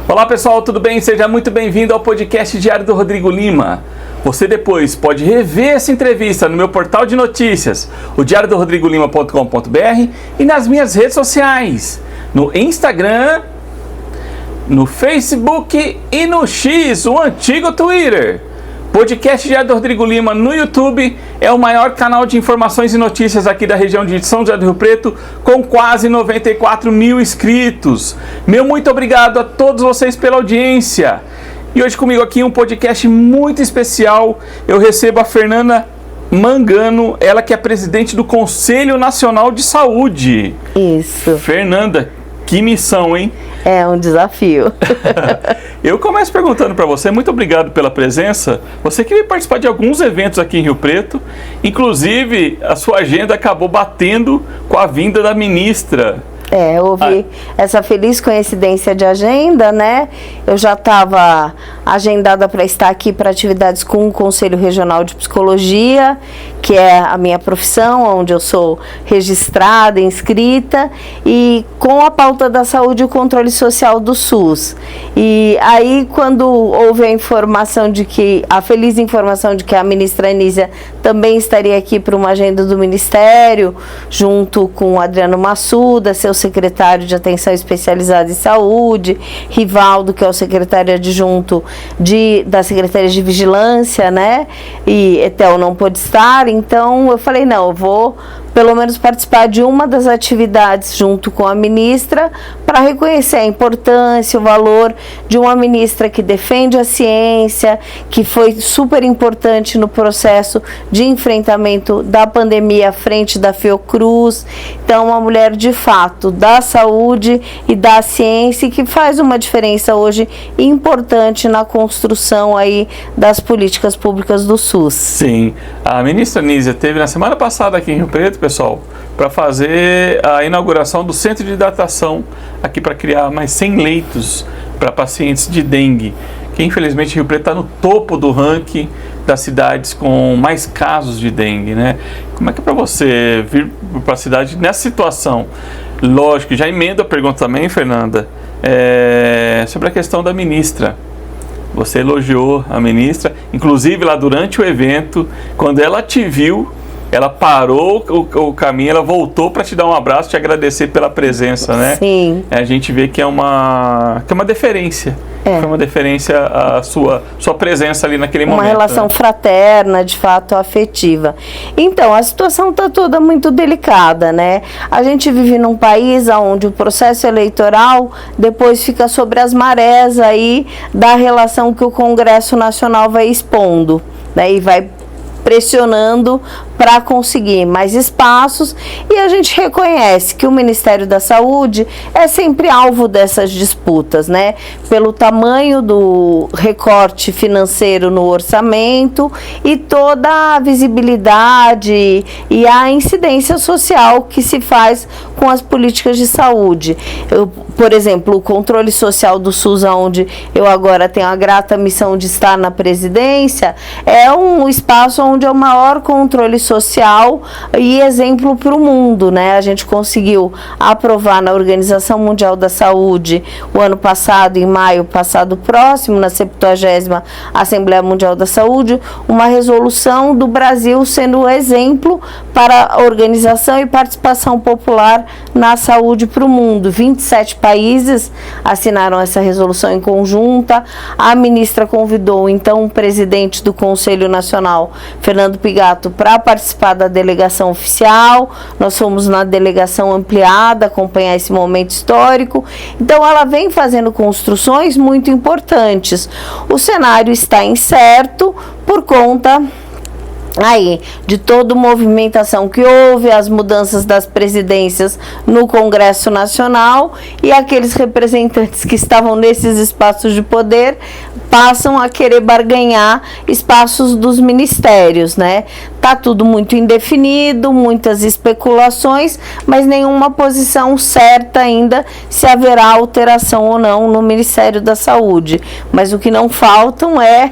Olá pessoal, tudo bem? Seja muito bem-vindo ao podcast Diário do Rodrigo Lima. Você depois pode rever essa entrevista no meu portal de notícias, o diariodorodrigolima.com.br, e nas minhas redes sociais, no Instagram, no Facebook e no X, o antigo Twitter. Podcast Diário do Rodrigo Lima no YouTube é o maior canal de informações e notícias aqui da região de São José do Rio Preto, com quase 94 mil inscritos. Meu muito obrigado a todos vocês pela audiência. E hoje comigo aqui um podcast muito especial. Eu recebo a Fernanda Mangano, ela que é presidente do Conselho Nacional de Saúde. Isso. Fernanda, que missão, hein? É um desafio. Eu começo perguntando para você, muito obrigado pela presença. Você que veio participar de alguns eventos aqui em Rio Preto, inclusive a sua agenda acabou batendo com a vinda da ministra. Houve essa feliz coincidência de agenda, né? Eu já estava agendada para estar aqui para atividades com o Conselho Regional de Psicologia, que é a minha profissão, onde eu sou registrada, inscrita, e com a pauta da saúde e o controle social do SUS. E aí, quando houve a feliz informação de que a ministra Anísia também estaria aqui para uma agenda do Ministério, junto com o Adriano Massuda, seu secretário de Atenção Especializada em Saúde, Rivaldo, que é o secretário adjunto da Secretaria de Vigilância, né? E Etel não pôde estar, então eu falei, não, eu vou pelo menos participar de uma das atividades junto com a ministra para reconhecer a importância, o valor de uma ministra que defende a ciência, que foi super importante no processo de enfrentamento da pandemia à frente da Fiocruz. Então, uma mulher de fato da saúde e da ciência, que faz uma diferença hoje importante na construção aí das políticas públicas do SUS. Sim, a ministra Anísia esteve na semana passada aqui em Rio Preto, pessoal, para fazer a inauguração do centro de hidratação aqui para criar mais 100 leitos para pacientes de dengue, que infelizmente Rio Preto está no topo do ranking das cidades com mais casos de dengue, né? Como é que é para você vir para a cidade nessa situação? Lógico, já emendo a pergunta também, Fernanda, sobre a questão da ministra. Você elogiou a ministra, inclusive lá durante o evento, quando ela te viu, ela parou o caminho, ela voltou para te dar um abraço, te agradecer pela presença, né? Sim. A gente vê que é uma deferência. Foi uma deferência a sua presença ali naquele momento. Uma relação, né, fraterna, de fato, afetiva. Então, a situação está toda muito delicada, né? A gente vive num país onde o processo eleitoral depois fica sobre as marés aí da relação que o Congresso Nacional vai expondo, né? E vai pressionando para conseguir mais espaços, e a gente reconhece que o Ministério da Saúde é sempre alvo dessas disputas, né? Pelo tamanho do recorte financeiro no orçamento e toda a visibilidade e a incidência social que se faz com as políticas de saúde. Por exemplo, o controle social do SUS, onde eu agora tenho a grata missão de estar na presidência, é um espaço onde é o maior controle social e exemplo para o mundo, né? A gente conseguiu aprovar na Organização Mundial da Saúde o ano passado, em maio passado próximo, na 70ª Assembleia Mundial da Saúde, uma resolução do Brasil sendo exemplo para a organização e participação popular na saúde para o mundo. 27 países assinaram essa resolução em conjunta. A ministra convidou então o presidente do Conselho Nacional, Fernando Pigato, para participar da delegação oficial. Nós fomos na delegação ampliada acompanhar esse momento histórico. Então ela vem fazendo construções muito importantes. O cenário está incerto por conta aí de toda a movimentação que houve, as mudanças das presidências no Congresso Nacional, e aqueles representantes que estavam nesses espaços de poder passam a querer barganhar espaços dos ministérios, né? Tá tudo muito indefinido, muitas especulações, mas nenhuma posição certa ainda se haverá alteração ou não no Ministério da Saúde. Mas o que não faltam é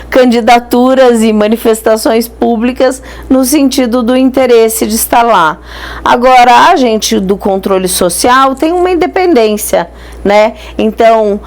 candidaturas e manifestações públicas no sentido do interesse de estar lá. Agora, a gente do controle social tem uma independência, né? Então,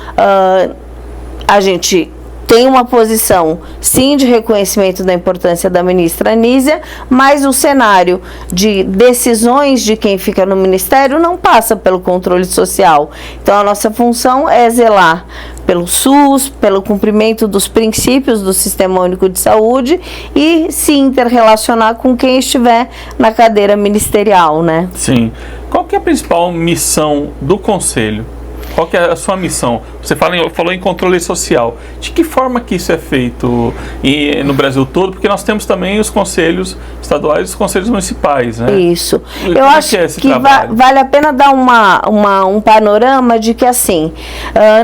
a gente tem uma posição, sim, de reconhecimento da importância da ministra Anísia, mas o cenário de decisões de quem fica no Ministério não passa pelo controle social. Então, a nossa função é zelar pelo SUS, pelo cumprimento dos princípios do Sistema Único de Saúde e se interrelacionar com quem estiver na cadeira ministerial, né? Sim. Qual que é a principal missão do Conselho? Qual que é a sua missão? Você falou em controle social. De que forma que isso é feito no Brasil todo? Porque nós temos também os conselhos estaduais e os conselhos municipais, né? Isso. Eu acho que vale a pena dar um panorama de que, assim,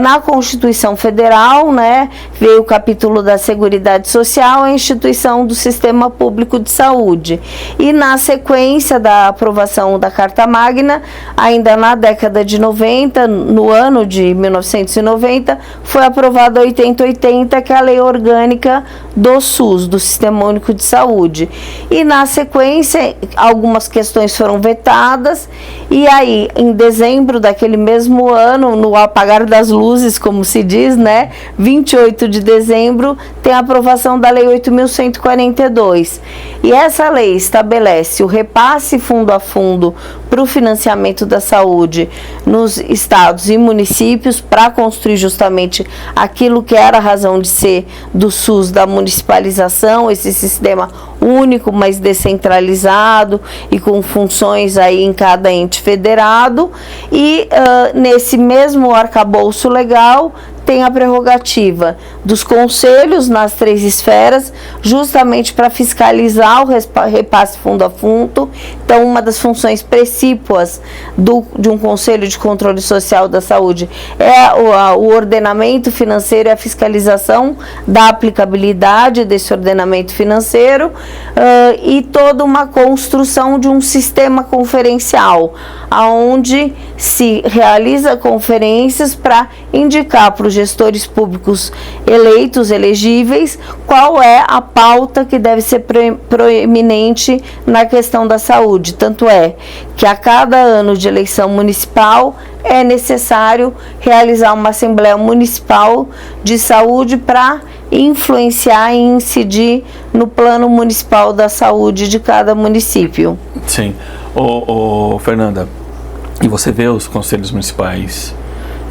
na Constituição Federal, né, veio o capítulo da Seguridade Social, a instituição do Sistema Público de Saúde. E na sequência da aprovação da Carta Magna, ainda na década de 90, no ano de 1990, foi aprovada a 8080, que é a Lei Orgânica do SUS, do Sistema Único de Saúde. E na sequência, algumas questões foram vetadas, e aí, em dezembro daquele mesmo ano, no apagar das luzes, como se diz, né, 28 de dezembro, tem a aprovação da Lei 8.142. E essa lei estabelece o repasse fundo a fundo para o financiamento da saúde nos estados e municípios para construir justamente aquilo que era a razão de ser do SUS, da municipalização, esse sistema único, mas descentralizado e com funções aí em cada ente federado. E nesse mesmo arcabouço legal tem a prerrogativa dos conselhos nas 3 esferas, justamente para fiscalizar o repasse fundo a fundo. Então, uma das funções precípuas de um Conselho de Controle Social da Saúde é o ordenamento financeiro e a fiscalização da aplicabilidade desse ordenamento financeiro e toda uma construção de um sistema conferencial, onde se realiza conferências para indicar para os gestores públicos elegíveis, qual é a pauta que deve ser proeminente na questão da saúde. Tanto é que a cada ano de eleição municipal é necessário realizar uma Assembleia Municipal de Saúde para influenciar e incidir no plano municipal da saúde de cada município. Sim. Fernanda, e você vê os conselhos municipais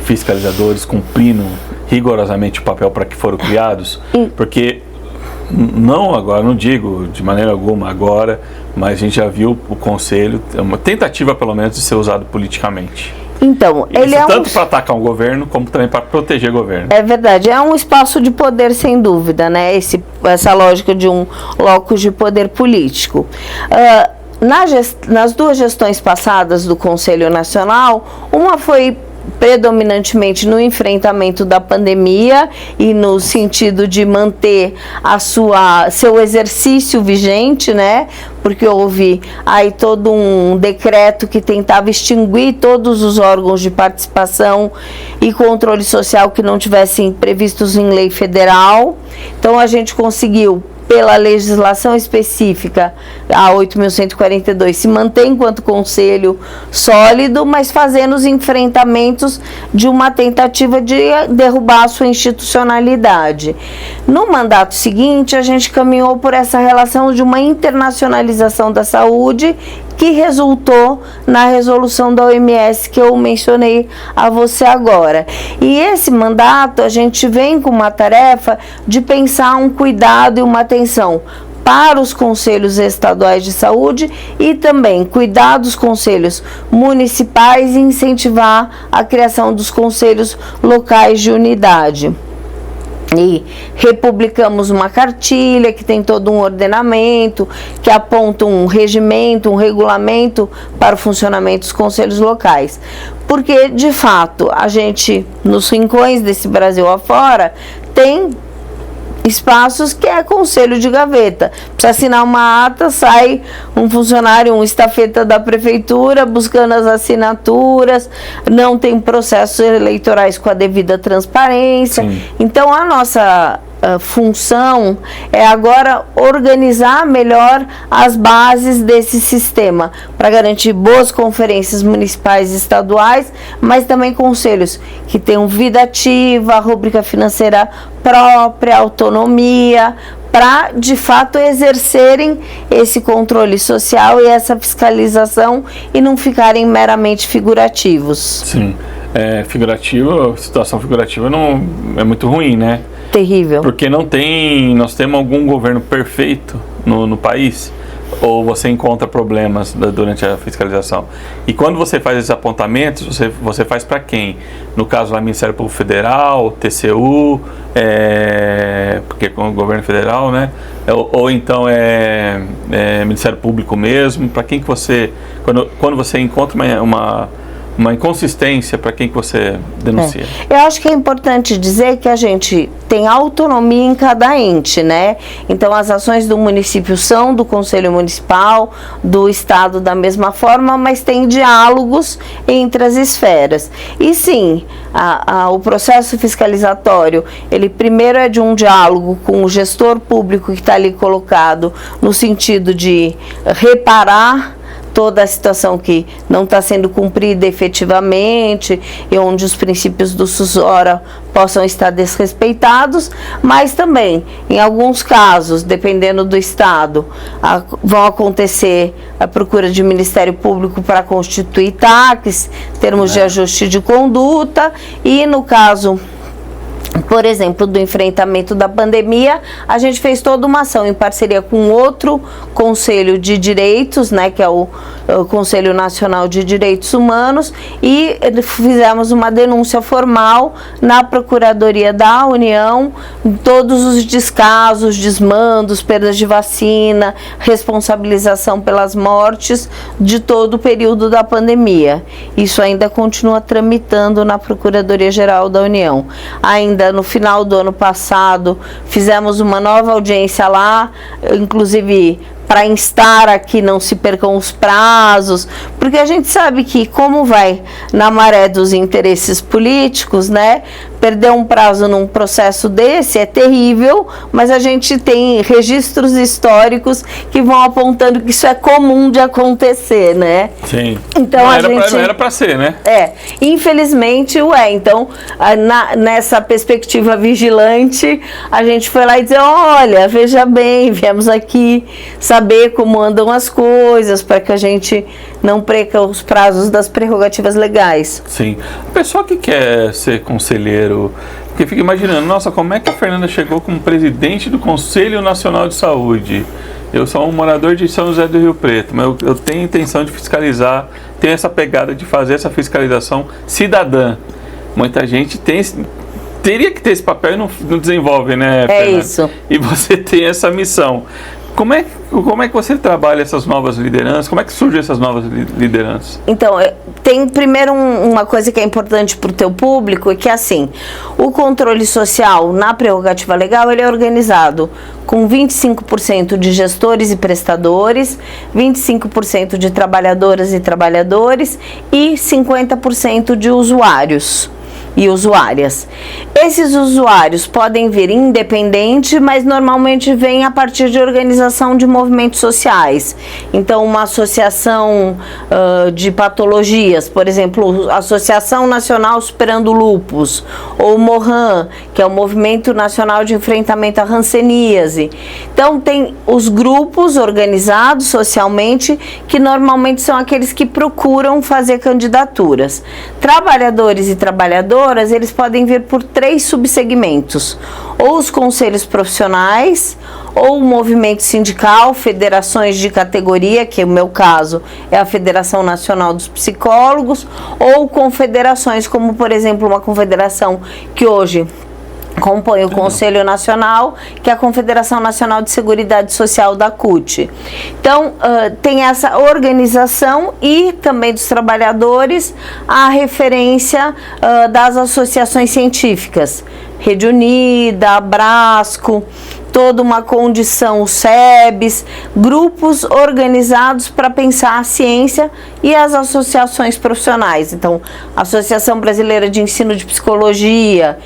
fiscalizadores cumprindo rigorosamente o papel para que foram criados? Porque não agora, não digo de maneira alguma agora, mas a gente já viu o conselho, uma tentativa pelo menos de ser usado politicamente. Então, ele é tanto para atacar o governo como também para proteger o governo. É verdade, é um espaço de poder sem dúvida, né? Essa lógica de um locus de poder político. Nas 2 gestões passadas do Conselho Nacional, uma foi predominantemente no enfrentamento da pandemia e no sentido de manter seu exercício vigente, né? Porque houve aí todo um decreto que tentava extinguir todos os órgãos de participação e controle social que não tivessem previstos em lei federal. Então, a gente conseguiu, pela legislação específica, a 8.142, se mantém enquanto conselho sólido, mas fazendo os enfrentamentos de uma tentativa de derrubar a sua institucionalidade. No mandato seguinte, a gente caminhou por essa relação de uma internacionalização da saúde, que resultou na resolução da OMS que eu mencionei a você agora. E esse mandato, a gente vem com uma tarefa de pensar um cuidado e uma atenção para os conselhos estaduais de saúde e também cuidar dos conselhos municipais e incentivar a criação dos conselhos locais de unidade. E republicamos uma cartilha que tem todo um ordenamento, que aponta um regimento, um regulamento para o funcionamento dos conselhos locais. Porque, de fato, a gente, nos rincões desse Brasil afora, tem espaços que é conselho de gaveta. Precisa assinar uma ata, sai um funcionário, um estafeta da prefeitura buscando as assinaturas, não tem processos eleitorais com a devida transparência. Sim. Então a nossa função é agora organizar melhor as bases desse sistema para garantir boas conferências municipais e estaduais, mas também conselhos que tenham vida ativa, rúbrica financeira própria, autonomia, para de fato exercerem esse controle social e essa fiscalização e não ficarem meramente figurativos. Sim, figurativo, situação figurativa não é muito ruim, né? Terrível. Porque nós temos algum governo perfeito no país, ou você encontra problemas durante a fiscalização? E quando você faz esses apontamentos, você faz para quem? No caso lá, Ministério Público Federal, TCU, porque com o governo federal, né? Ou então Ministério Público mesmo, para quem que você, quando você encontra uma inconsistência, para quem que você denuncia? Eu acho que é importante dizer que a gente tem autonomia em cada ente, né? Então as ações do município são do Conselho Municipal, do Estado da mesma forma, mas tem diálogos entre as esferas. E sim, o processo fiscalizatório, ele primeiro é de um diálogo com o gestor público que está ali colocado, no sentido de reparar toda a situação que não está sendo cumprida efetivamente e onde os princípios do SUSORA possam estar desrespeitados, mas também, em alguns casos, dependendo do estado, vão acontecer a procura de Ministério Público para constituir TACs, termos de ajuste de conduta, e no caso, por exemplo, do enfrentamento da pandemia, a gente fez toda uma ação em parceria com outro Conselho de Direitos, né, que é o Conselho Nacional de Direitos Humanos, e fizemos uma denúncia formal na Procuradoria da União, todos os descasos, desmandos, perdas de vacina, responsabilização pelas mortes de todo o período da pandemia. Isso ainda continua tramitando na Procuradoria-Geral da União. Ainda no final do ano passado, fizemos uma nova audiência lá, inclusive para instar a que não se percam os prazos, porque a gente sabe que, como vai na maré dos interesses políticos, né, perder um prazo num processo desse é terrível, mas a gente tem registros históricos que vão apontando que isso é comum de acontecer, né? Sim. Então não era para ser, né? Infelizmente então nessa perspectiva vigilante, a gente foi lá e dizer, olha, veja bem, viemos aqui saber como andam as coisas, para que a gente não perca os prazos das prerrogativas legais. Sim. O pessoal que quer ser conselheiro, porque fica imaginando, nossa, como é que a Fernanda chegou como presidente do Conselho Nacional de Saúde? Eu sou um morador de São José do Rio Preto, mas eu tenho intenção de fiscalizar, tenho essa pegada de fazer essa fiscalização cidadã. Muita gente teria que ter esse papel e não desenvolve, né, Fernanda? É isso. E você tem essa missão. Como é que você trabalha essas novas lideranças? Como é que surgem essas novas lideranças? Então, tem primeiro uma coisa que é importante para o teu público, é que assim, o controle social na prerrogativa legal, ele é organizado com 25% de gestores e prestadores, 25% de trabalhadoras e trabalhadores e 50% de usuários e usuárias. Esses usuários podem vir independente, mas normalmente vêm a partir de organização de movimentos sociais. Então, uma associação de patologias, por exemplo, Associação Nacional Superando Lúpus, ou MOHAN, que é o Movimento Nacional de Enfrentamento à Hanseníase. Então, tem os grupos organizados socialmente, que normalmente são aqueles que procuram fazer candidaturas. Trabalhadores e trabalhadoras, eles podem vir por 3 subsegmentos, ou os conselhos profissionais, ou o movimento sindical, federações de categoria, que no meu caso é a Federação Nacional dos Psicólogos, ou confederações, como por exemplo uma confederação que hoje compõe o Conselho Nacional, que é a Confederação Nacional de Seguridade Social da CUT. Então, tem essa organização e também dos trabalhadores a referência das associações científicas, Rede Unida, Abrasco, toda uma condição, o SEBS, grupos organizados para pensar a ciência e as associações profissionais. Então, Associação Brasileira de Ensino de Psicologia.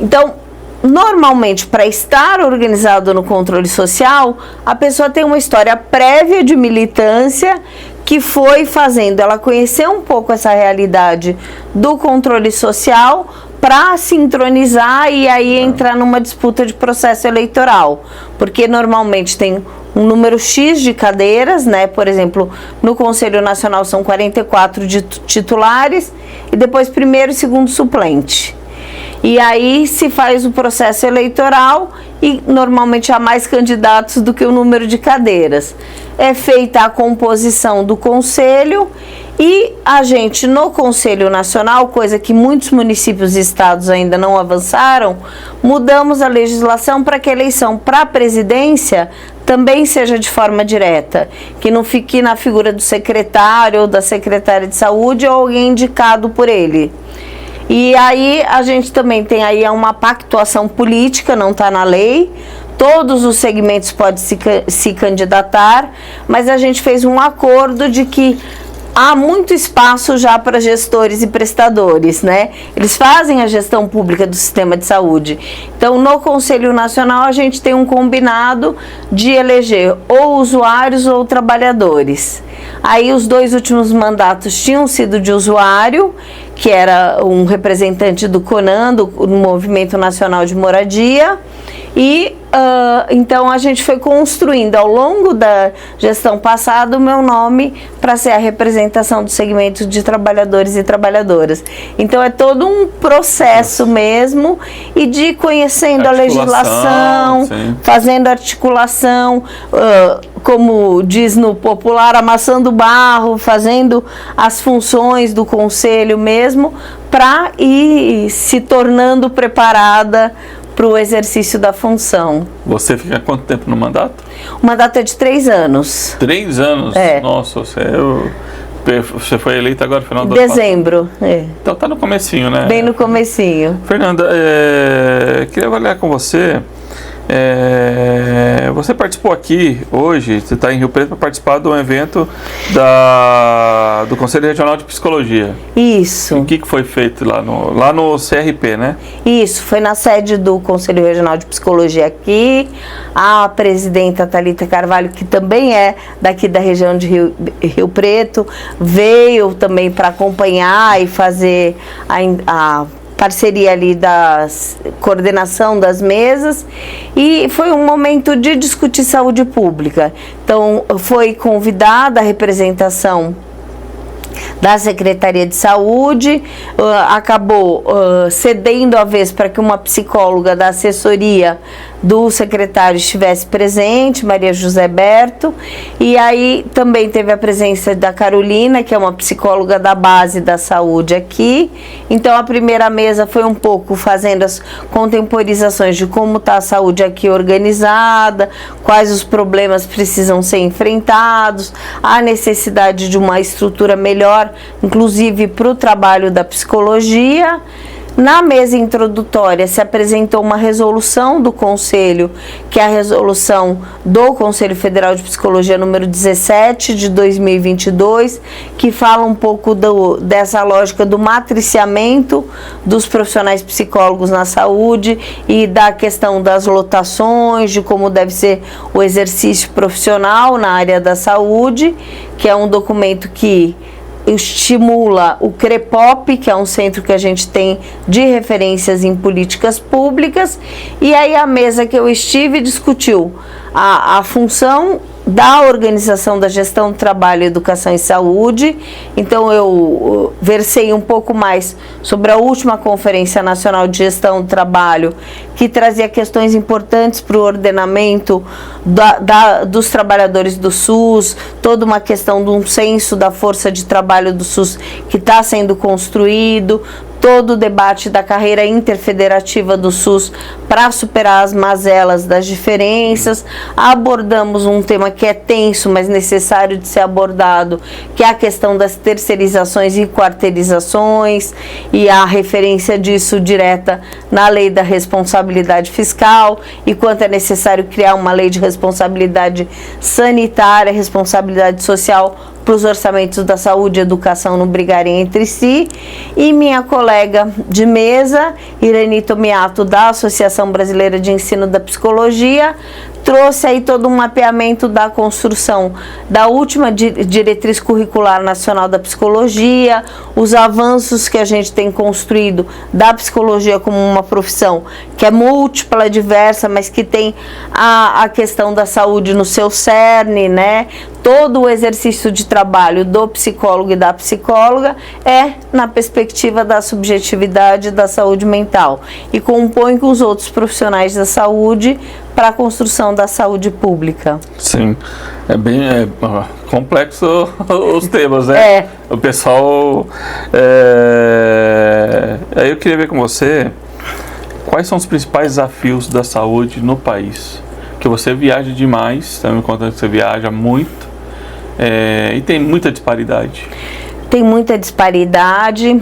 Então, normalmente, para estar organizado no controle social, a pessoa tem uma história prévia de militância que foi fazendo ela conhecer um pouco essa realidade do controle social para sincronizar e aí entrar numa disputa de processo eleitoral. Porque normalmente tem um número X de cadeiras, né? Por exemplo, no Conselho Nacional são 44 titulares e depois primeiro e segundo suplente. E aí se faz o processo eleitoral e normalmente há mais candidatos do que o número de cadeiras. É feita a composição do conselho e a gente no Conselho Nacional, coisa que muitos municípios e estados ainda não avançaram, mudamos a legislação para que a eleição para a presidência também seja de forma direta, que não fique na figura do secretário ou da secretária de saúde ou alguém indicado por ele. E aí a gente também tem aí uma pactuação política, não está na lei, todos os segmentos podem se candidatar, mas a gente fez um acordo de que há muito espaço já para gestores e prestadores, né? Eles fazem a gestão pública do sistema de saúde. Então, no Conselho Nacional, a gente tem um combinado de eleger ou usuários ou trabalhadores. Aí, os 2 últimos mandatos tinham sido de usuário, que era um representante do CONAN, do Movimento Nacional de Moradia, e então a gente foi construindo ao longo da gestão passada o meu nome para ser a representação do segmento de trabalhadores e trabalhadoras. Então é todo um processo mesmo e de conhecendo a legislação, sim, fazendo articulação, como diz no popular, amassando barro, fazendo as funções do conselho mesmo para ir se tornando preparada para o exercício da função. Você fica quanto tempo no mandato? O mandato é de 3 anos. 3 anos? É. Nossa, você foi eleita agora no final do dezembro. É. Então tá no comecinho, né? Bem no comecinho. Fernanda, queria avaliar com você. Você participou aqui hoje, você está em Rio Preto para participar de um evento do Conselho Regional de Psicologia. Isso. E o que foi feito lá no CRP, né? Isso, foi na sede do Conselho Regional de Psicologia aqui. A presidenta Thalita Carvalho, que também é daqui da região de Rio Preto, veio também para acompanhar e fazer a parceria ali da coordenação das mesas, e foi um momento de discutir saúde pública. Então, foi convidada a representação da Secretaria de Saúde, acabou cedendo a vez para que uma psicóloga da assessoria do secretário estivesse presente, Maria José Berto, e aí também teve a presença da Carolina, que é uma psicóloga da base da saúde aqui. Então a primeira mesa foi um pouco fazendo as contemporizações de como está a saúde aqui organizada, quais os problemas precisam ser enfrentados, a necessidade de uma estrutura melhor, inclusive para o trabalho da psicologia. Na mesa introdutória se apresentou uma resolução do Conselho, que é a resolução do Conselho Federal de Psicologia número 17 de 2022, que fala um pouco dessa lógica do matriciamento dos profissionais psicólogos na saúde e da questão das lotações, de como deve ser o exercício profissional na área da saúde, que é um documento que estimula o CREPOP, que é um centro que a gente tem de referências em políticas públicas, e aí a mesa que eu estive discutiu a função da organização da gestão do trabalho, educação e saúde. Então eu versei um pouco mais sobre a última Conferência Nacional de Gestão do Trabalho, que trazia questões importantes para o ordenamento dos trabalhadores do SUS, toda uma questão de um censo da força de trabalho do SUS que está sendo construído, todo o debate da carreira interfederativa do SUS para superar as mazelas das diferenças. Abordamos um tema que é tenso, mas necessário de ser abordado, que é a questão das terceirizações e quarteirizações, e a referência disso direta na lei da responsabilidade fiscal, e quanto é necessário criar uma lei de responsabilidade sanitária, responsabilidade social, para os orçamentos da saúde e educação não brigarem entre si. E minha colega de mesa, Irani Tomiato, da Associação Brasileira de Ensino da Psicologia, trouxe aí todo um mapeamento da construção da última diretriz curricular nacional da psicologia, os avanços que a gente tem construído da psicologia como uma profissão que é múltipla, diversa, mas que tem a questão da saúde no seu cerne, né? Todo o exercício de trabalho do psicólogo e da psicóloga é na perspectiva da subjetividade da saúde mental e compõe com os outros profissionais da saúde para a construção da saúde pública. Sim, é bem complexo os temas, né? É. O pessoal... Aí eu queria ver com você quais são os principais desafios da saúde no país. Porque você viaja demais, está me contando que você viaja muito, e tem muita disparidade. Tem muita disparidade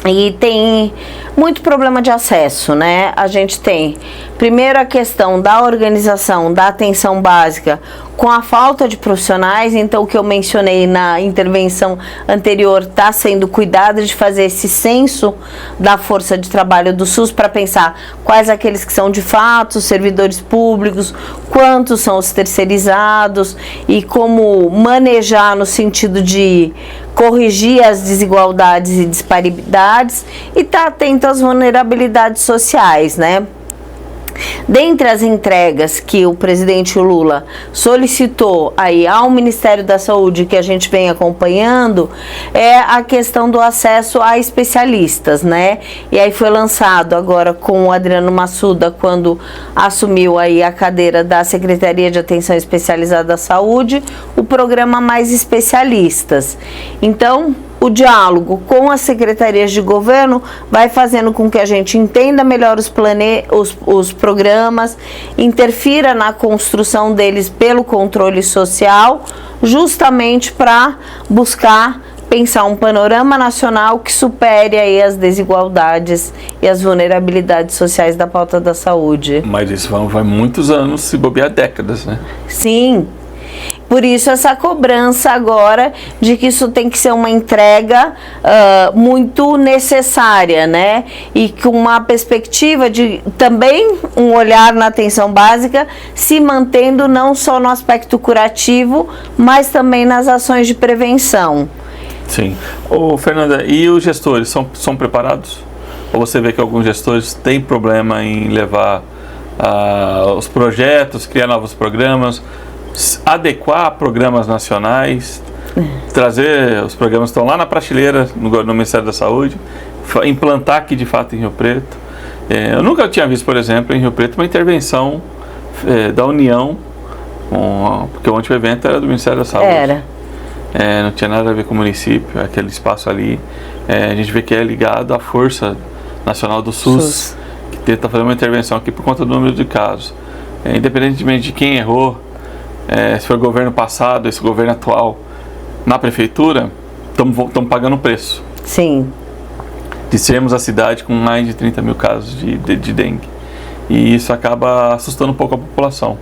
e tem muito problema de acesso, né? A gente tem, primeiro, a questão da organização da atenção básica com a falta de profissionais. Então, o que eu mencionei na intervenção anterior está sendo cuidado de fazer esse censo da força de trabalho do SUS para pensar quais aqueles que são de fato servidores públicos, quantos são os terceirizados e como manejar no sentido de corrigir as desigualdades e disparidades e estar atento às vulnerabilidades sociais, né? Dentre as entregas que o presidente Lula solicitou aí ao Ministério da Saúde, que a gente vem acompanhando, é a questão do acesso a especialistas, né? E aí foi lançado agora com o Adriano Massuda, quando assumiu aí a cadeira da Secretaria de Atenção Especializada à Saúde, o programa Mais Especialistas. Então, o diálogo com as secretarias de governo vai fazendo com que a gente entenda melhor os programas, interfira na construção deles pelo controle social, justamente para buscar pensar um panorama nacional que supere aí as desigualdades e as vulnerabilidades sociais da pauta da saúde. Mas isso vai muitos anos, se bobear décadas, né? Sim. Por isso essa cobrança agora de que isso tem que ser uma entrega muito necessária, né? E com uma perspectiva de também um olhar na atenção básica, se mantendo não só no aspecto curativo, mas também nas ações de prevenção. Sim. Ô, Fernanda, e os gestores são preparados? Ou você vê que alguns gestores têm problema em levar os projetos, criar novos programas, adequar programas nacionais, trazer os programas que estão lá na prateleira no Ministério da Saúde, implantar aqui de fato em Rio Preto? Eu nunca tinha visto, por exemplo, em Rio Preto uma intervenção da União, porque ontem o evento era do Ministério da Saúde. Era. Não tinha nada a ver com o município, aquele espaço ali. A gente vê que é ligado à Força Nacional do SUS, que tenta fazer uma intervenção aqui por conta do número de casos. Independentemente de quem errou, se foi o governo passado, esse governo atual, na prefeitura, estamos pagando o preço. Sim. De sermos a cidade com mais de 30 mil casos de dengue. E isso acaba assustando um pouco a população.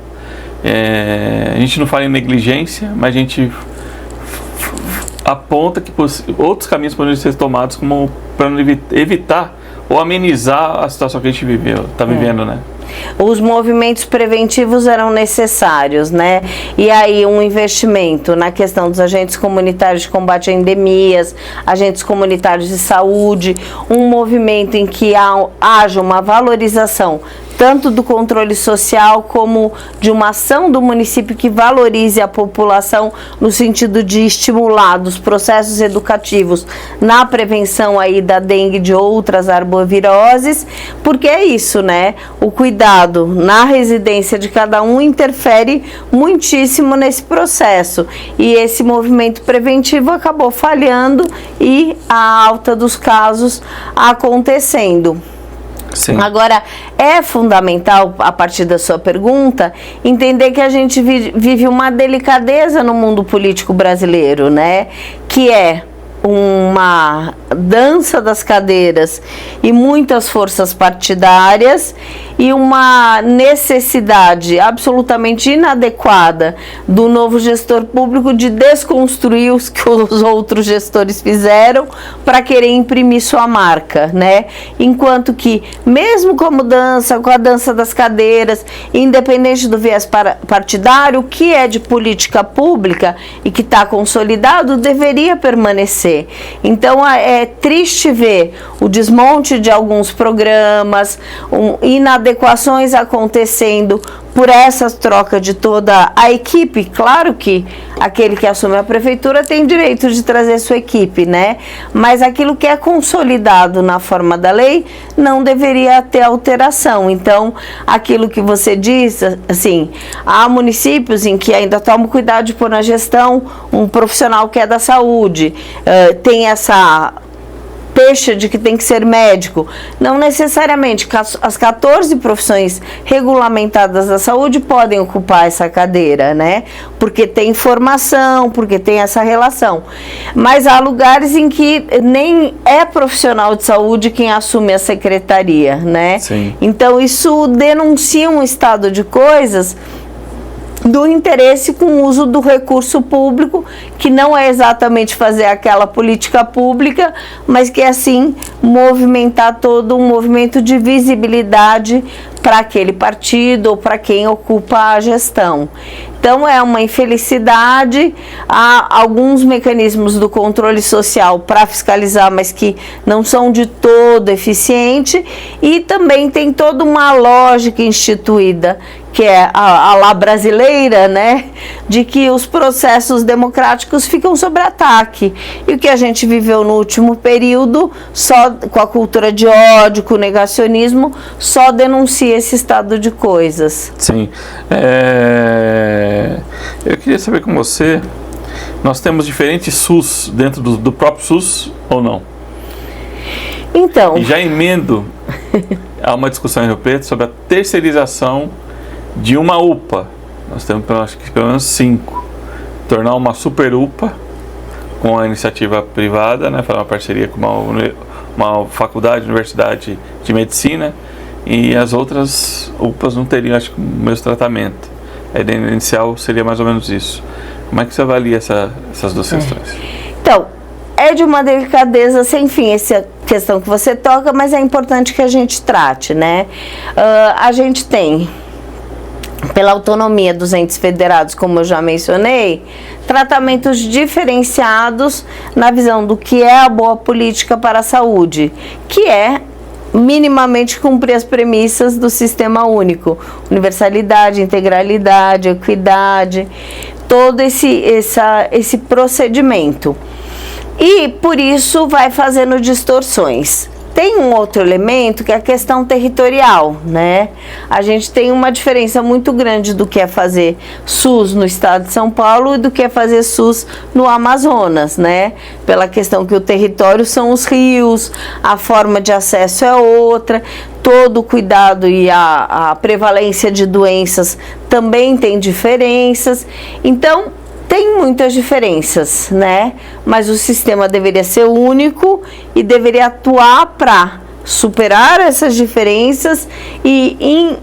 A gente não fala em negligência, mas a gente aponta que outros caminhos podem ser tomados para evitar ou amenizar a situação que a gente está vivendo, né? Os movimentos preventivos eram necessários, né? E aí um investimento na questão dos agentes comunitários de combate a endemias, agentes comunitários de saúde, um movimento em que haja uma valorização tanto do controle social como de uma ação do município que valorize a população no sentido de estimular dos processos educativos na prevenção aí da dengue e de outras arboviroses, porque é isso, né? O cuidado na residência de cada um interfere muitíssimo nesse processo, e esse movimento preventivo acabou falhando e a alta dos casos acontecendo. Sim. Agora, é fundamental, a partir da sua pergunta, entender que a gente vive uma delicadeza no mundo político brasileiro, né? Que é uma dança das cadeiras e muitas forças partidárias, e uma necessidade absolutamente inadequada do novo gestor público de desconstruir os que os outros gestores fizeram para querer imprimir sua marca, né? Enquanto que, mesmo com a dança das cadeiras, independente do viés partidário, o que é de política pública e que está consolidado deveria permanecer. Então é triste ver o desmonte de alguns programas, inadequações acontecendo por essa troca de toda a equipe. Claro que aquele que assume a prefeitura tem direito de trazer sua equipe, né? Mas aquilo que é consolidado na forma da lei não deveria ter alteração. Então, aquilo que você diz, assim, há municípios em que ainda tomam cuidado de pôr na gestão um profissional que é da saúde, tem essa peixe de que tem que ser médico. Não necessariamente as 14 profissões regulamentadas da saúde podem ocupar essa cadeira, né? Porque tem formação, porque tem essa relação. Mas há lugares em que nem é profissional de saúde quem assume a secretaria, né? Sim. Então isso denuncia um estado de coisas do interesse com o uso do recurso público, que não é exatamente fazer aquela política pública, mas que é, assim, movimentar todo um movimento de visibilidade para aquele partido ou para quem ocupa a gestão. Então é uma infelicidade. Há alguns mecanismos do controle social para fiscalizar, mas que não são de todo eficientes, e também tem toda uma lógica instituída, que é a lá brasileira, né, de que os processos democráticos ficam sob ataque. E o que a gente viveu no último período, só com a cultura de ódio, com o negacionismo, só denuncia esse estado de coisas. Sim. Eu queria saber com você, nós temos diferentes SUS dentro do próprio SUS ou não? Então... E já emendo a uma discussão em Rio Preto sobre a terceirização de uma UPA. Nós temos, acho que pelo menos 5. Tornar uma super UPA com a iniciativa privada, né, fazer uma parceria com uma faculdade, universidade de medicina, e as outras UPAs não teriam, acho que, o mesmo tratamento. A ideia inicial seria mais ou menos isso. Como é que você avalia essas duas questões? Então, é de uma delicadeza sem fim essa questão que você toca, mas é importante que a gente trate, né? A gente tem, pela autonomia dos entes federados, como eu já mencionei, tratamentos diferenciados na visão do que é a boa política para a saúde, que é minimamente cumprir as premissas do sistema único: universalidade, integralidade, equidade, todo esse procedimento. E por isso vai fazendo distorções. Tem um outro elemento que é a questão territorial, né? A gente tem uma diferença muito grande do que é fazer SUS no estado de São Paulo e do que é fazer SUS no Amazonas, né? Pela questão que o território são os rios, a forma de acesso é outra, todo o cuidado e a prevalência de doenças também tem diferenças. Então, tem muitas diferenças, né? Mas o sistema deveria ser único e deveria atuar para superar essas diferenças e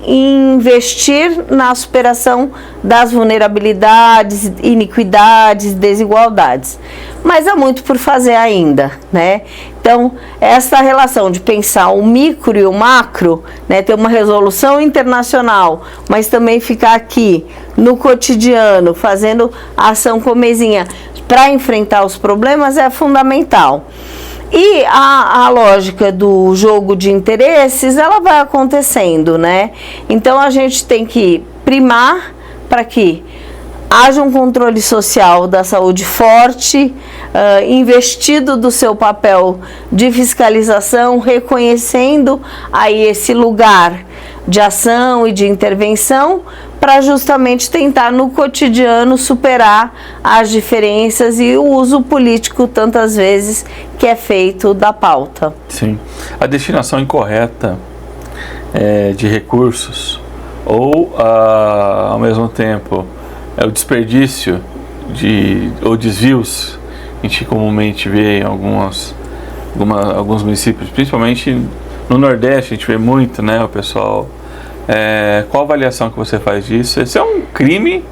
investir na superação das vulnerabilidades, iniquidades, desigualdades. Mas há muito por fazer ainda, né? Então, essa relação de pensar o micro e o macro, né, ter uma resolução internacional, mas também ficar aqui no cotidiano, fazendo ação comezinha para enfrentar os problemas, é fundamental. E a lógica do jogo de interesses, ela vai acontecendo, né? Então, a gente tem que primar para que haja um controle social da saúde forte, investido do seu papel de fiscalização, reconhecendo aí esse lugar de ação e de intervenção, para justamente tentar no cotidiano superar as diferenças e o uso político tantas vezes que é feito da pauta. Sim, a destinação incorreta de recursos ou ao mesmo tempo o desperdício ou desvios que a gente comumente vê em alguns municípios, principalmente no Nordeste a gente vê muito, né, o pessoal. Qual a avaliação que você faz disso? Esse é um crime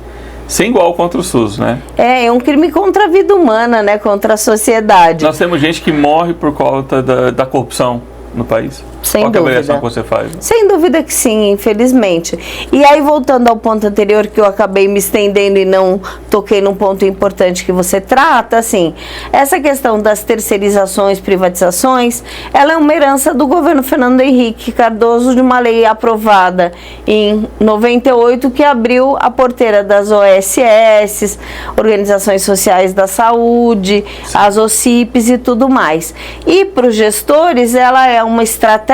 sem igual contra o SUS, né? É um crime contra a vida humana, né? Contra a sociedade. Nós temos gente que morre por conta da corrupção no país. Sem Qual dúvida. É a avaliação que você faz? Sem dúvida que sim, infelizmente. E aí, voltando ao ponto anterior, que eu acabei me estendendo e não toquei num ponto importante que você trata, assim, essa questão das terceirizações, privatizações, ela é uma herança do governo Fernando Henrique Cardoso, de uma lei aprovada em 98, que abriu a porteira das OSS, Organizações Sociais da Saúde, sim, as OCIPs e tudo mais. E para os gestores, ela é uma estratégia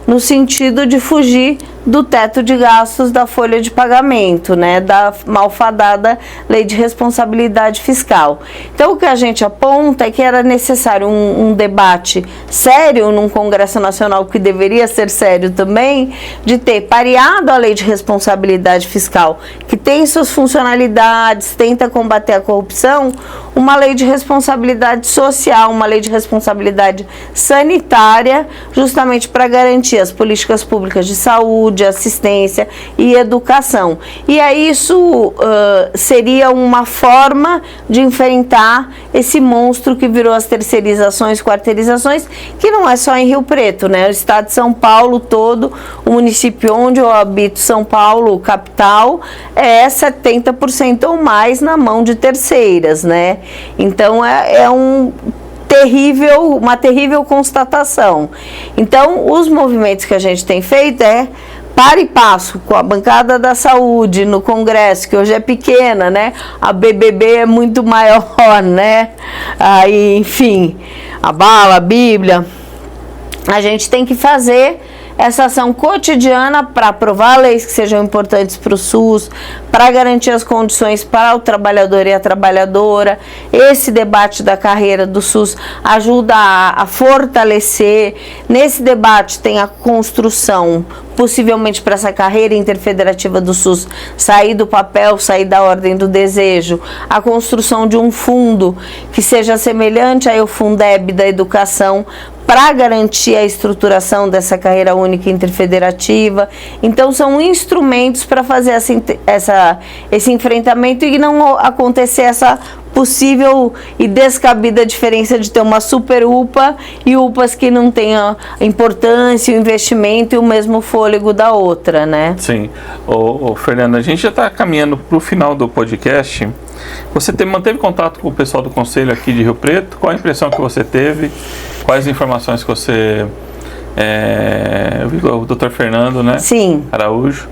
no sentido de fugir do teto de gastos da folha de pagamento, né, da malfadada Lei de Responsabilidade Fiscal. Então, o que a gente aponta é que era necessário um debate sério num Congresso Nacional, que deveria ser sério também, de ter pareado a Lei de Responsabilidade Fiscal, que tem suas funcionalidades, tenta combater a corrupção, uma lei de responsabilidade social, uma lei de responsabilidade sanitária, justamente para garantir as políticas públicas de saúde, assistência e educação. E aí isso seria uma forma de enfrentar esse monstro que virou as terceirizações, quarteirizações, que não é só em Rio Preto, né? O estado de São Paulo todo, o município onde eu habito, São Paulo, capital, é 70% ou mais na mão de terceiras, né? Então uma terrível constatação. Então, os movimentos que a gente tem feito para e passo com a bancada da saúde no Congresso, que hoje é pequena, né? A BBB é muito maior, né? Aí, enfim, a bala, a Bíblia. A gente tem que fazer essa ação cotidiana para aprovar leis que sejam importantes para o SUS, para garantir as condições para o trabalhador e a trabalhadora. Esse debate da carreira do SUS ajuda a fortalecer. Nesse debate tem a construção, possivelmente para essa carreira interfederativa do SUS sair do papel, sair da ordem do desejo, a construção de um fundo que seja semelhante ao Fundeb da educação, para garantir a estruturação dessa carreira única interfederativa. Então, são instrumentos para fazer esse enfrentamento e não acontecer essa possível e descabida diferença de ter uma super UPA e UPAs que não tenham a importância, o investimento e o mesmo fôlego da outra, né? Sim. Fernanda, a gente já está caminhando para o final do podcast. Você manteve contato com o pessoal do Conselho aqui de Rio Preto? Qual a impressão que você teve? Quais informações que você... eu vi o Dr. Fernando, né? Sim. Araújo.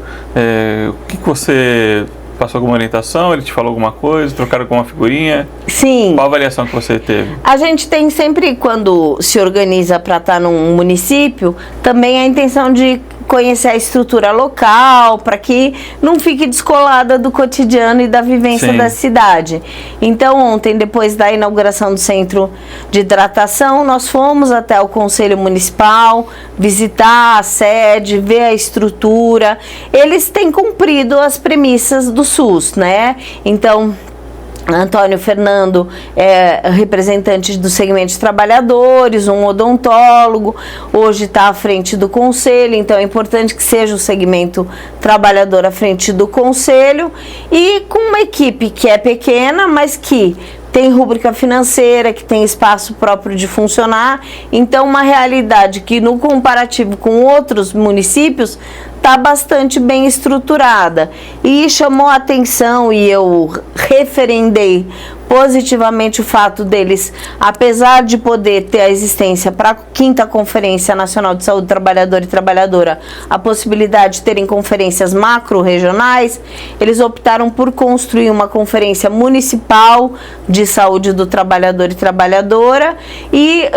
O que você... Passou alguma orientação? Ele te falou alguma coisa? Trocaram alguma figurinha? Sim. Qual a avaliação que você teve? A gente tem sempre, quando se organiza para estar num município, também a intenção de conhecer a estrutura local, para que não fique descolada do cotidiano e da vivência, sim, da cidade. Então, ontem, depois da inauguração do centro de hidratação, nós fomos até o Conselho Municipal, visitar a sede, ver a estrutura. Eles têm cumprido as premissas do SUS, né? Então, Antônio Fernando é representante do segmento de trabalhadores, um odontólogo, hoje está à frente do conselho, então é importante que seja o segmento trabalhador à frente do conselho, e com uma equipe que é pequena, mas que tem rúbrica financeira, que tem espaço próprio de funcionar. Então, uma realidade que, no comparativo com outros municípios, está bastante bem estruturada. E chamou a atenção, e eu referendei positivamente o fato deles, apesar de poder ter a existência para a 5ª Conferência Nacional de Saúde do Trabalhador e Trabalhadora, a possibilidade de terem conferências macro-regionais, eles optaram por construir uma conferência municipal de saúde do trabalhador e trabalhadora e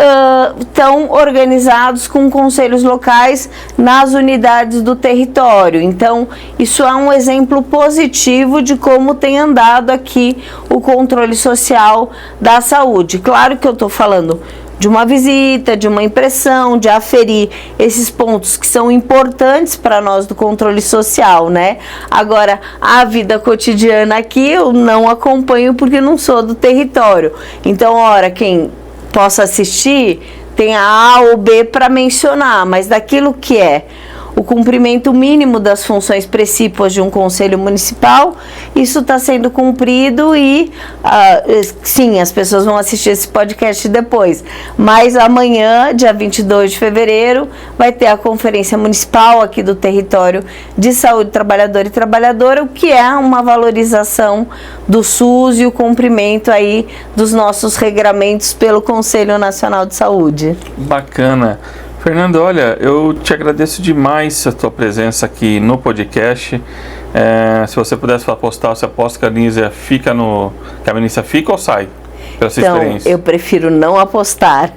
estão organizados com conselhos locais nas unidades do território. Então, isso é um exemplo positivo de como tem andado aqui o controle social da saúde. Claro que eu estou falando de uma visita, de uma impressão, de aferir esses pontos que são importantes para nós do controle social, né? Agora, a vida cotidiana aqui eu não acompanho porque não sou do território. Então, ora, quem possa assistir tem a A ou B para mencionar, mas daquilo que é o cumprimento mínimo das funções precípuas de um conselho municipal, isso está sendo cumprido e, sim, as pessoas vão assistir esse podcast depois, mas amanhã, dia 22 de fevereiro, vai ter a Conferência Municipal aqui do Território de Saúde Trabalhador e Trabalhadora, o que é uma valorização do SUS e o cumprimento aí dos nossos regramentos pelo Conselho Nacional de Saúde. Bacana. Fernando, olha, eu te agradeço demais a tua presença aqui no podcast. Se você pudesse apostar, você aposta que a ministra fica ou sai? Pela sua experiência. Eu prefiro não apostar.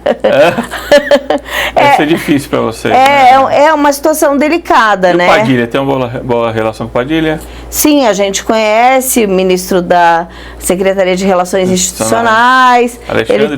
Deve ser difícil para você. É uma situação delicada, né? O Padilha, tem uma boa relação com o Padilha? Sim, a gente conhece o ministro da Secretaria de Relações Institucionais. Ele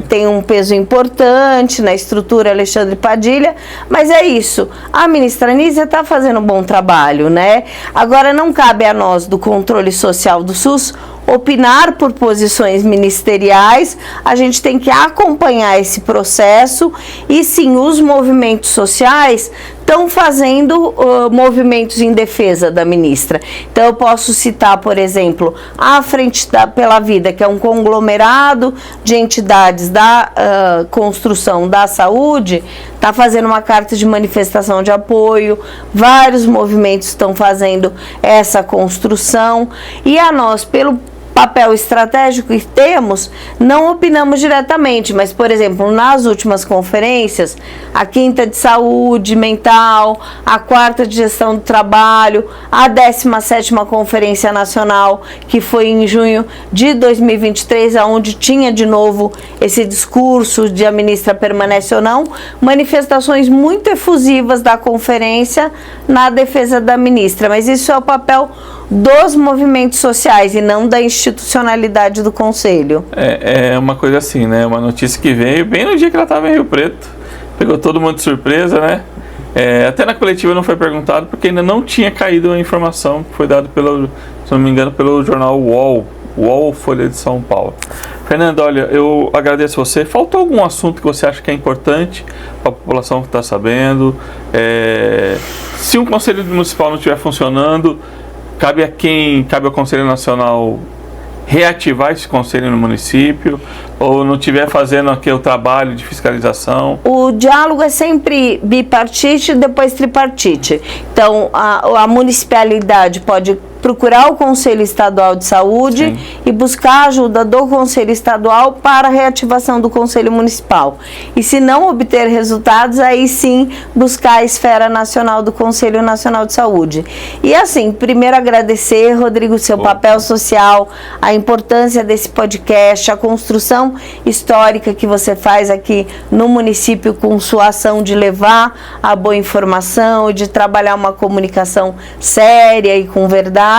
tem um peso importante na estrutura, Alexandre Padilha, mas é isso. A ministra Anísia está fazendo um bom trabalho, né? Agora, não cabe a nós, do controle social do SUS, opinar por posições ministeriais. A gente tem que acompanhar esse processo e sim, os movimentos sociais estão fazendo movimentos em defesa da ministra. Então eu posso citar, por exemplo, a Frente pela Vida, que é um conglomerado de entidades da construção da saúde, está fazendo uma carta de manifestação de apoio, vários movimentos estão fazendo essa construção e a nós, pelo papel estratégico que temos, não opinamos diretamente, mas, por exemplo, nas últimas conferências, a 5ª de saúde mental, a 4ª de gestão do trabalho, a 17ª Conferência Nacional, que foi em junho de 2023, onde tinha de novo esse discurso de a ministra permanece ou não, manifestações muito efusivas da conferência na defesa da ministra, mas isso é o papel dos movimentos sociais e não da institucionalidade do Conselho. É uma coisa assim, né? Uma notícia que veio bem no dia que ela estava em Rio Preto. Pegou todo mundo de surpresa, né? Até na coletiva não foi perguntado, porque ainda não tinha caído a informação que foi dada se não me engano, pelo jornal UOL Folha de São Paulo. Fernando, olha, eu agradeço você. Faltou algum assunto que você acha que é importante para a população que está sabendo? Se um conselho municipal não estiver funcionando, cabe ao Conselho Nacional reativar esse conselho no município, ou não estiver fazendo aqui o trabalho de fiscalização? O diálogo é sempre bipartite e depois tripartite. Então, a municipalidade pode procurar o Conselho Estadual de Saúde, sim, e buscar a ajuda do Conselho Estadual para a reativação do Conselho Municipal. E se não obter resultados, aí sim buscar a esfera nacional do Conselho Nacional de Saúde. E assim, primeiro agradecer, Rodrigo, seu papel social, a importância desse podcast, a construção histórica que você faz aqui no município com sua ação de levar a boa informação, de trabalhar uma comunicação séria e com verdade,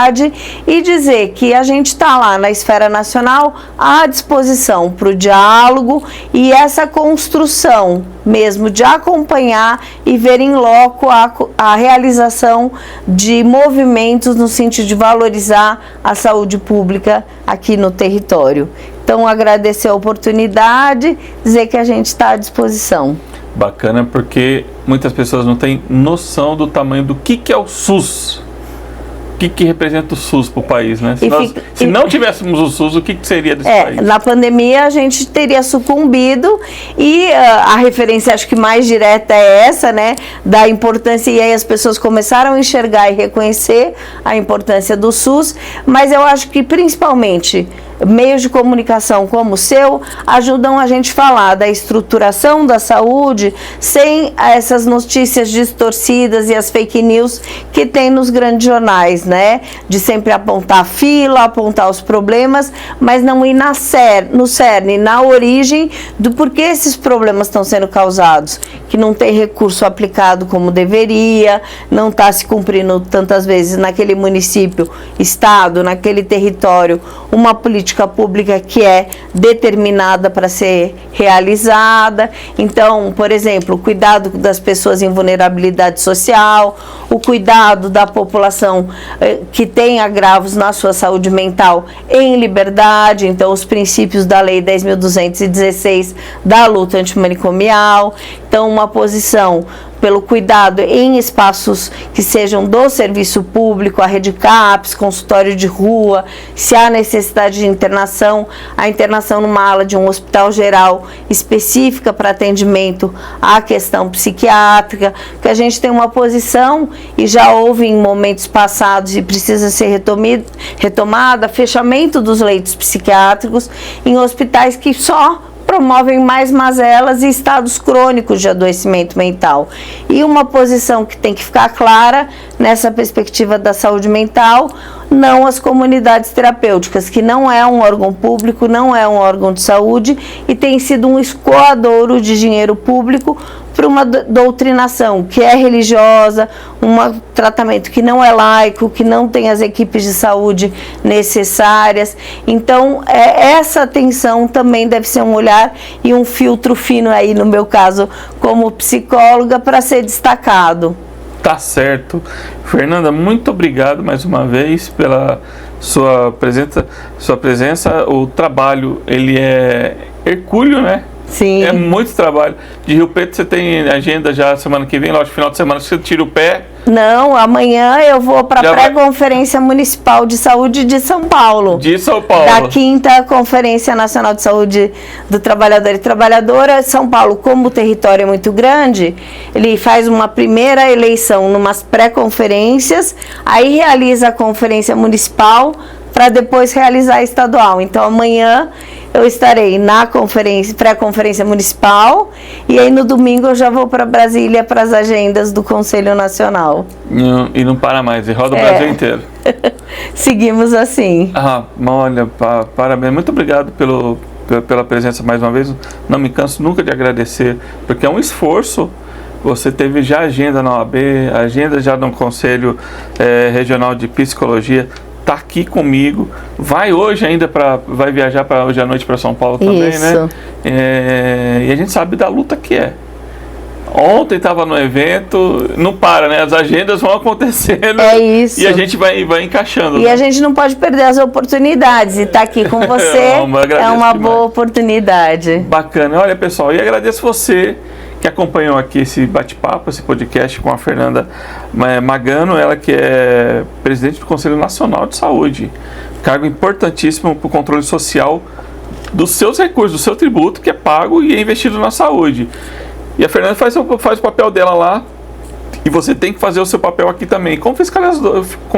e dizer que a gente está lá na esfera nacional à disposição para o diálogo e essa construção mesmo de acompanhar e ver em loco a realização de movimentos no sentido de valorizar a saúde pública aqui no território. Então, agradecer a oportunidade, dizer que a gente está à disposição. Bacana, porque muitas pessoas não têm noção do tamanho do que é o SUS. O que representa o SUS para o país, né? Se não tivéssemos o SUS, o que seria desse país? Na pandemia a gente teria sucumbido e a referência acho que mais direta é essa, né? Da importância, e aí as pessoas começaram a enxergar e reconhecer a importância do SUS, mas eu acho que principalmente meios de comunicação como o seu ajudam a gente a falar da estruturação da saúde sem essas notícias distorcidas e as fake news que tem nos grandes jornais, né? De sempre apontar a fila, apontar os problemas, mas não ir no cerne, na origem do porquê esses problemas estão sendo causados, que não tem recurso aplicado como deveria, não está se cumprindo tantas vezes naquele município, estado, naquele território, uma política pública que é determinada para ser realizada. Então, por exemplo, o cuidado das pessoas em vulnerabilidade social, o cuidado da população que tem agravos na sua saúde mental em liberdade, então os princípios da Lei 10.216 da luta antimanicomial, então uma posição pelo cuidado em espaços que sejam do serviço público, a rede CAPS, consultório de rua, se há necessidade de internação, a internação numa ala de um hospital geral específica para atendimento à questão psiquiátrica, que a gente tem uma posição e já houve em momentos passados e precisa ser retomada, fechamento dos leitos psiquiátricos em hospitais que só promovem mais mazelas e estados crônicos de adoecimento mental. E uma posição que tem que ficar clara nessa perspectiva da saúde mental, não as comunidades terapêuticas, que não é um órgão público, não é um órgão de saúde e tem sido um escoadouro de dinheiro público para uma doutrinação que é religiosa, um tratamento que não é laico, que não tem as equipes de saúde necessárias. Então, essa atenção também deve ser um olhar e um filtro fino aí, no meu caso, como psicóloga, para ser destacado. Tá certo. Fernanda, muito obrigado mais uma vez pela sua presença. O trabalho, ele é hercúleo, né? Sim. É muito trabalho. De Rio Preto você tem agenda já semana que vem, lógico, final de semana você tira o pé. Não, amanhã eu vou para a pré-conferência municipal de saúde de São Paulo. De São Paulo. Da 5ª Conferência Nacional de Saúde do Trabalhador e Trabalhadora. São Paulo, como o território é muito grande, ele faz uma primeira eleição numas pré-conferências, aí realiza a conferência municipal para depois realizar a estadual. Então amanhã eu estarei na pré-conferência municipal e aí no domingo eu já vou para Brasília para as agendas do Conselho Nacional. E não para mais, e roda o Brasil inteiro. Seguimos assim. Olha, parabéns, muito obrigado pela presença mais uma vez. Não me canso nunca de agradecer, porque é um esforço. Você teve já agenda na OAB, agenda já no Conselho Regional de Psicologia. Tá aqui comigo, vai hoje ainda vai viajar para hoje à noite para São Paulo também, isso, né? E a gente sabe da luta que é. Ontem estava no evento, não para, né? As agendas vão acontecendo. É isso. E a gente vai encaixando. E né? A gente não pode perder as oportunidades. E estar aqui com você é uma boa oportunidade. Bacana. Olha, pessoal, e agradeço você que acompanhou aqui esse bate-papo, esse podcast com a Fernanda Magano, ela que é presidente do Conselho Nacional de Saúde, cargo importantíssimo para o controle social dos seus recursos, do seu tributo que é pago e é investido na saúde. E a Fernanda faz o papel dela lá, e você tem que fazer o seu papel aqui também, como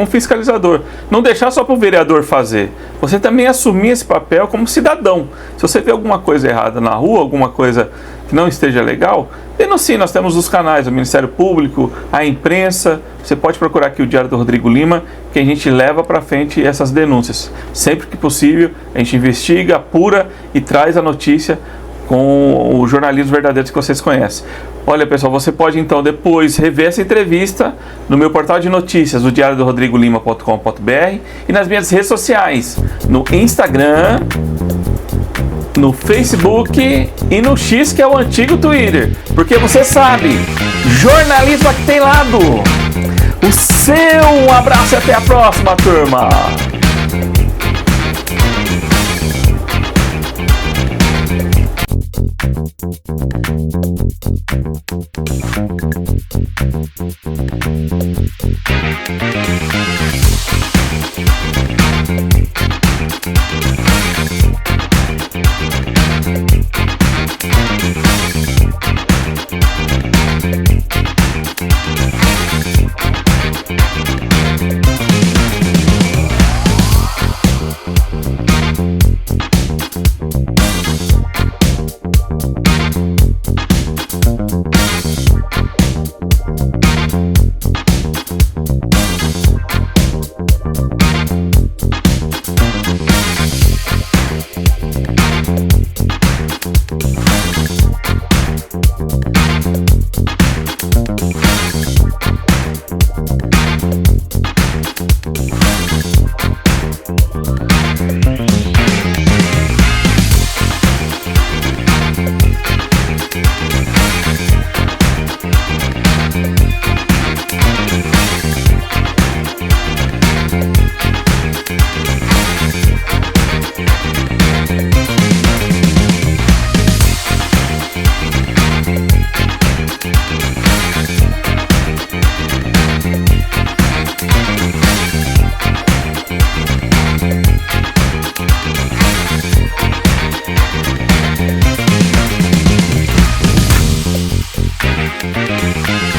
fiscalizador. Não deixar só para o vereador fazer. Você também assumir esse papel como cidadão. Se você vê alguma coisa errada na rua, alguma coisa que não esteja legal, denuncie. Nós temos os canais, o Ministério Público, a imprensa. Você pode procurar aqui o Diário do Rodrigo Lima, que a gente leva para frente essas denúncias. Sempre que possível, a gente investiga, apura e traz a notícia com o jornalismo verdadeiro que vocês conhecem. Olha, pessoal, você pode então depois rever essa entrevista no meu portal de notícias, o diariodorodrigolima.com.br, e nas minhas redes sociais, no Instagram, no Facebook e no X, que é o antigo Twitter. Porque você sabe, jornalismo aqui tem lado. O seu, um abraço e até a próxima, turma. Música